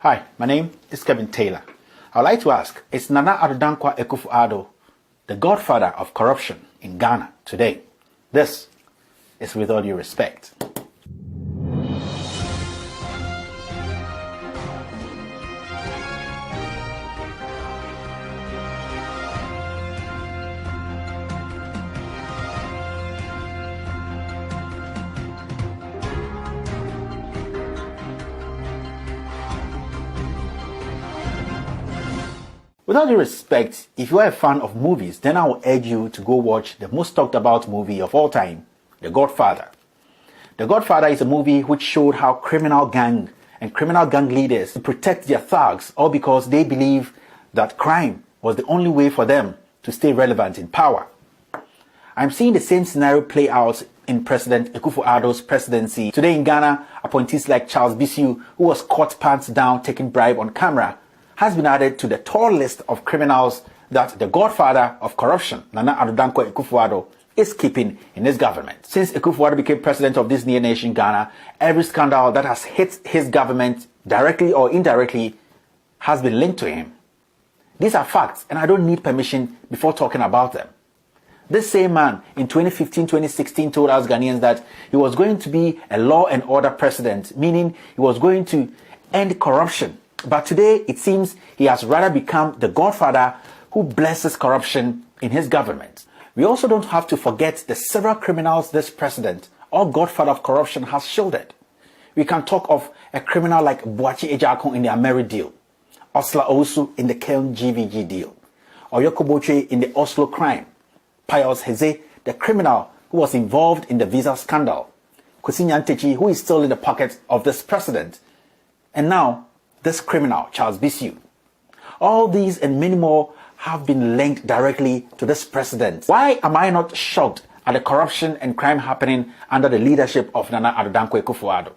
Hi, my name is Kelvin Taylor. I would like to ask, is Nana Addo Akufo Addo the godfather of corruption in Ghana today? This is With All Due Respect. With all due respect, if you are a fan of movies, then I will urge you to go watch the most talked about movie of all time, The Godfather. The Godfather is a movie which showed how criminal gang leaders protect their thugs, all because they believe that crime was the only way for them to stay relevant in power. I'm seeing the same scenario play out in President Akufo Addo's presidency. Today in Ghana, appointees like Charles Bissiou, who was caught pants down taking bribe on camera, has been added to the tall list of criminals that the godfather of corruption, Nana Addo Akufo Addo, is keeping in his government. Since Akufo Addo became president of this near nation, Ghana, every scandal that has hit his government directly or indirectly has been linked to him. These are facts, and I don't need permission before talking about them. This same man in 2015-2016 told us Ghanaians that he was going to be a law and order president, meaning he was going to end corruption. But today, it seems he has rather become the godfather who blesses corruption in his government. We also don't have to forget the several criminals this president or godfather of corruption has shielded. We can talk of a criminal like Boachi Ejakon in the Ameri deal, Osla Owusu in the Kelm GVG deal, Oyoko Boche in the Oslo crime, Pius Heze, the criminal who was involved in the visa scandal, Kwesi Nyantakyi, who is still in the pocket of this president, and now this criminal, Charles Bissiou. All these and many more have been linked directly to this president. Why am I not shocked at the corruption and crime happening under the leadership of Nana Addo Akufo Addo?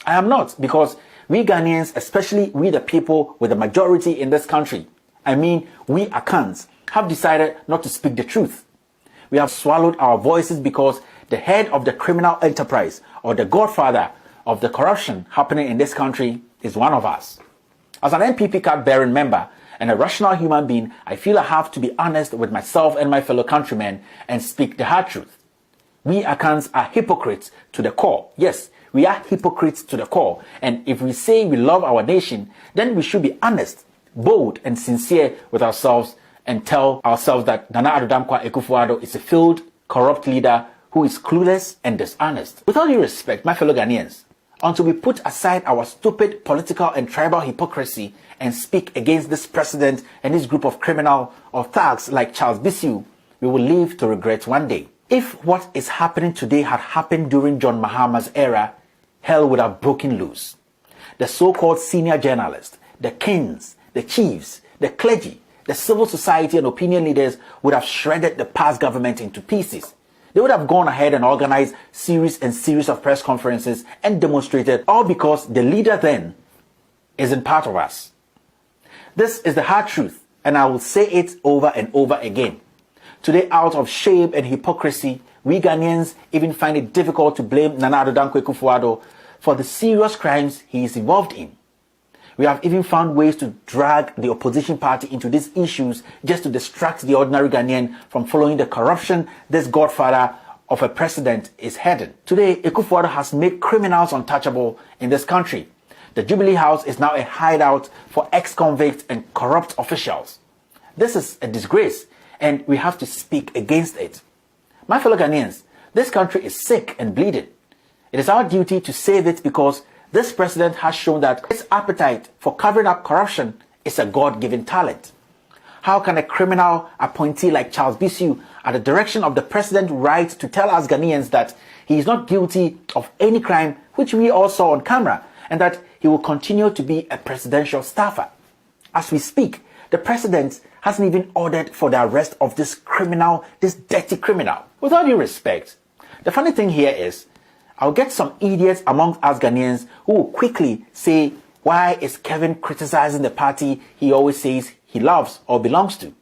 I am not, because we Ghanaians, especially we the people with the majority in this country, we Akans, have decided not to speak the truth. We have swallowed our voices because the head of the criminal enterprise or the godfather of the corruption happening in this country is one of us. As an NPP card-bearing member and a rational human being, I feel I have to be honest with myself and my fellow countrymen and speak the hard truth. We Akans are hypocrites to the core. Yes, we are hypocrites to the core. And if we say we love our nation, then we should be honest, bold, and sincere with ourselves and tell ourselves that Nana Addo Akufo Addo is a failed, corrupt leader who is clueless and dishonest. With all due respect, my fellow Ghanaians, until we put aside our stupid political and tribal hypocrisy and speak against this president and his group of criminal or thugs like Charles Bissiou, we will live to regret one day. If what is happening today had happened during John Mahama's era, hell would have broken loose. The so-called senior journalists, the kings, the chiefs, the clergy, the civil society and opinion leaders would have shredded the past government into pieces. They would have gone ahead and organized series of press conferences and demonstrated, all because the leader then isn't part of us. This is the hard truth, and I will say it over and over again. Today, out of shame and hypocrisy, we Ghanaians even find it difficult to blame Nana Addo Akufo Addo for the serious crimes he is involved in. We have even found ways to drag the opposition party into these issues just to distract the ordinary Ghanaian from following the corruption this godfather of a president is heading. Today, Akufo Addo has made criminals untouchable in this country. The Jubilee House is now a hideout for ex-convicts and corrupt officials. This is a disgrace, and we have to speak against it. My fellow Ghanaians, this country is sick and bleeding. It is our duty to save it because this president has shown that his appetite for covering up corruption is a God-given talent. How can a criminal appointee like Charles Bissiou, at the direction of the president, write to tell us Ghanaians that he is not guilty of any crime which we all saw on camera, and that he will continue to be a presidential staffer? As we speak, the president hasn't even ordered for the arrest of this criminal, this dirty criminal. With all due respect, the funny thing here is, I'll get some idiots among us Ghanaians who will quickly say, why is Kevin criticizing the party he always says he loves or belongs to?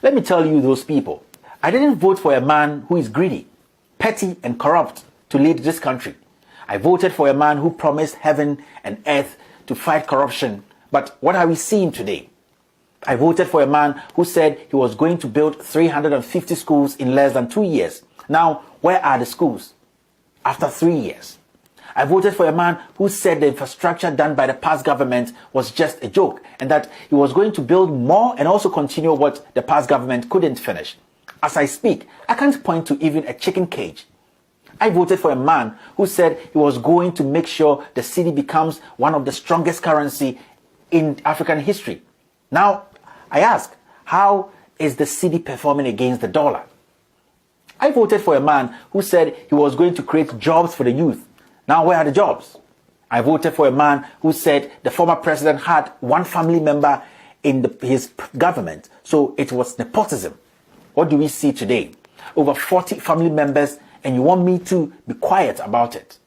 Let me tell you those people. I didn't vote for a man who is greedy, petty and corrupt to lead this country. I voted for a man who promised heaven and earth to fight corruption But what are we seeing today? I voted for a man who said he was going to build 350 schools in less than 2 years. Now, where are the schools? After 3 years. I voted for a man who said the infrastructure done by the past government was just a joke and that he was going to build more and also continue what the past government couldn't finish. As I speak, I can't point to even a chicken cage. I voted for a man who said he was going to make sure the cedi becomes one of the strongest currency in African history. Now, I ask, how is the cedi performing against the dollar? I voted for a man who said he was going to create jobs for the youth. Now, where are the jobs? I voted for a man who said the former president had one family member in his government, so it was nepotism. What do we see today? Over 40 family members, and you want me to be quiet about it?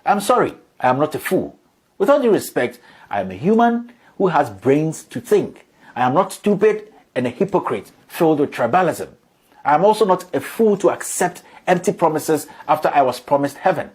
I'm sorry, I am not a fool. With all due respect, I am a human who has brains to think. I am not stupid and a hypocrite filled with tribalism. I am also not a fool to accept empty promises after I was promised heaven.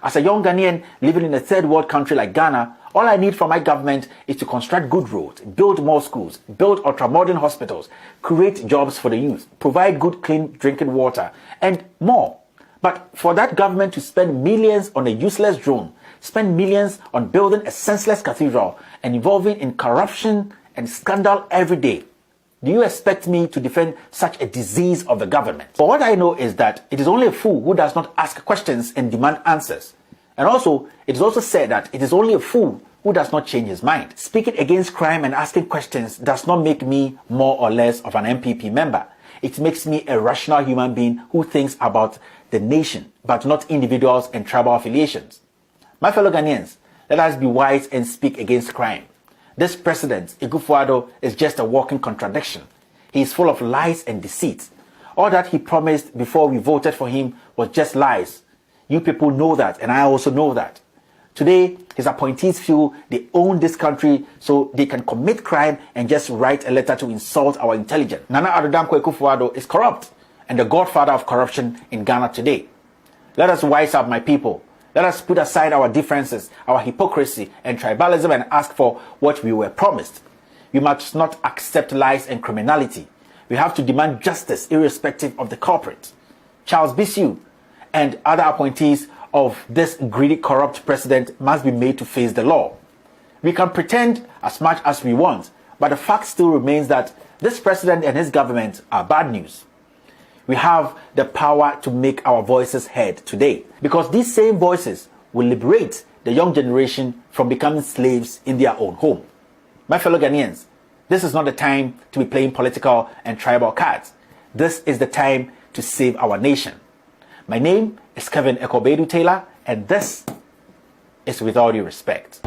As a young Ghanaian living in a third world country like Ghana, all I need from my government is to construct good roads, build more schools, build ultra-modern hospitals, create jobs for the youth, provide good clean drinking water, and more. But for that government to spend millions on a useless drone, spend millions on building a senseless cathedral, and involving in corruption and scandal every day, do you expect me to defend such a disease of the government? But what I know is that it is only a fool who does not ask questions and demand answers. And also, it is also said that it is only a fool who does not change his mind. Speaking against crime and asking questions does not make me more or less of an MPP member. It makes me a rational human being who thinks about the nation, but not individuals and tribal affiliations. My fellow Ghanaians, let us be wise and speak against crime. This president, Akufo Addo, is just a walking contradiction. He is full of lies and deceit. All that he promised before we voted for him was just lies. You people know that, and I also know that. Today, his appointees feel they own this country, so they can commit crime and just write a letter to insult our intelligence. Nana Addo Dankwa Akufo Addo is corrupt and the godfather of corruption in Ghana today. Let us wise up, my people. Let us put aside our differences, our hypocrisy and tribalism and ask for what we were promised. We must not accept lies and criminality. We have to demand justice irrespective of the culprit. Charles Bissiou and other appointees of this greedy, corrupt president must be made to face the law. We can pretend as much as we want, but the fact still remains that this president and his government are bad news. We have the power to make our voices heard today, because these same voices will liberate the young generation from becoming slaves in their own home. My fellow Ghanaians, this is not the time to be playing political and tribal cards. This is the time to save our nation. My name is Kelvin Taylor, and this is With All Due Respect.